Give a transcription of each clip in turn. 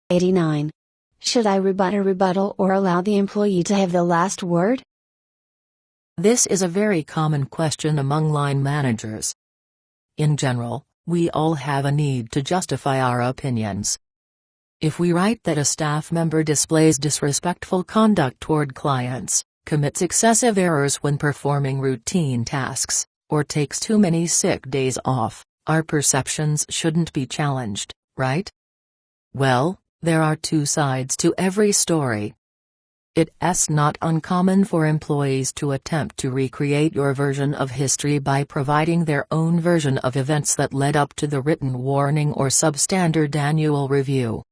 89. Should I rebut a rebuttal or allow the employee to have the last word? This is a very common question among line managers. In general, we all have a need to justify our opinions. If we write that a staff member displays disrespectful conduct toward clients, commits excessive errors when performing routine tasks, or takes too many sick days off, our perceptions shouldn't be challenged, right? Well, there are two sides to every story. It's not uncommon for employees to attempt to recreate your version of history by providing their own version of events that led up to the written warning or substandard annual review.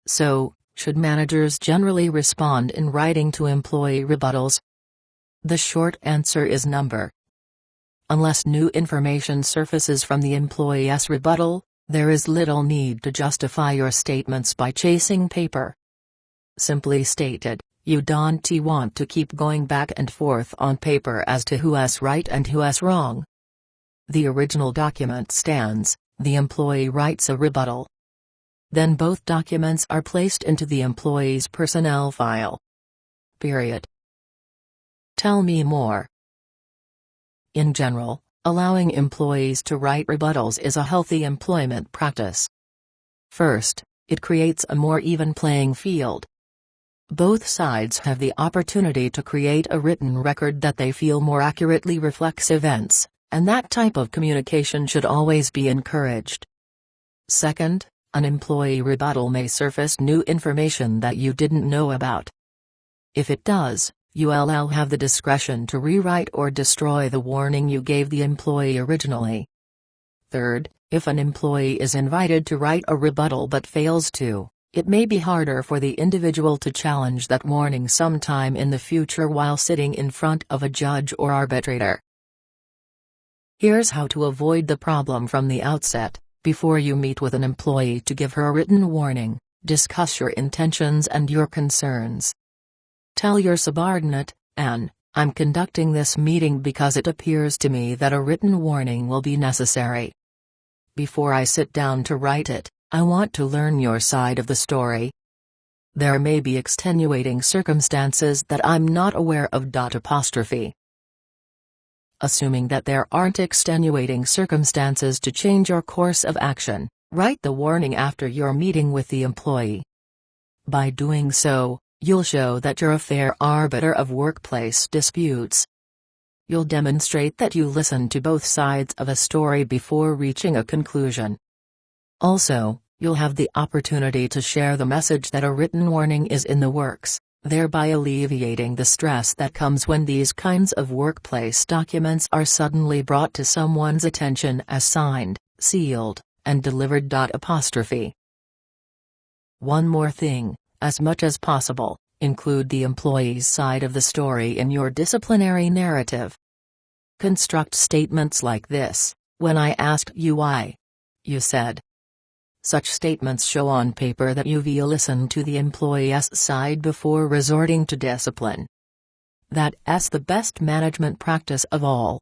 So, should managers generally respond in writing to employee rebuttals? The short answer is number. Unless new information surfaces from the employee's rebuttal, there is little need to justify your statements by chasing paper. Simply stated, you don't want to keep going back and forth on paper as to who's right and who's wrong. The original document stands, the employee writes a rebuttal. Then both documents are placed into the employee's personnel file. Period. Tell me more. In general, allowing employees to write rebuttals is a healthy employment practice. First, it creates a more even playing field. Both sides have the opportunity to create a written record that they feel more accurately reflects events, and that type of communication should always be encouraged. Second, an employee rebuttal may surface new information that you didn't know about. If it does, you'll have the discretion to rewrite or destroy the warning you gave the employee originally. Third, if an employee is invited to write a rebuttal but fails to, it may be harder for the individual to challenge that warning sometime in the future while sitting in front of a judge or arbitrator. Here's how to avoid the problem from the outset. Before you meet with an employee to give her a written warning, discuss your intentions and your concerns. Tell your subordinate, "Ann, I'm conducting this meeting because it appears to me that a written warning will be necessary. Before I sit down to write it, I want to learn your side of the story. There may be extenuating circumstances that I'm not aware of. Assuming that there aren't extenuating circumstances to change your course of action, write the warning after your meeting with the employee. By doing so, you'll show that you're a fair arbiter of workplace disputes. You'll demonstrate that you listen to both sides of a story before reaching a conclusion. Also, you'll have the opportunity to share the message that a written warning is in the works, thereby alleviating the stress that comes when these kinds of workplace documents are suddenly brought to someone's attention as signed, sealed, and delivered. One more thing, as much as possible, include the employee's side of the story in your disciplinary narrative. Construct statements like this: "When I asked you why, you said." Such statements show on paper that you've listened to the employee's side before resorting to discipline. That's the best management practice of all.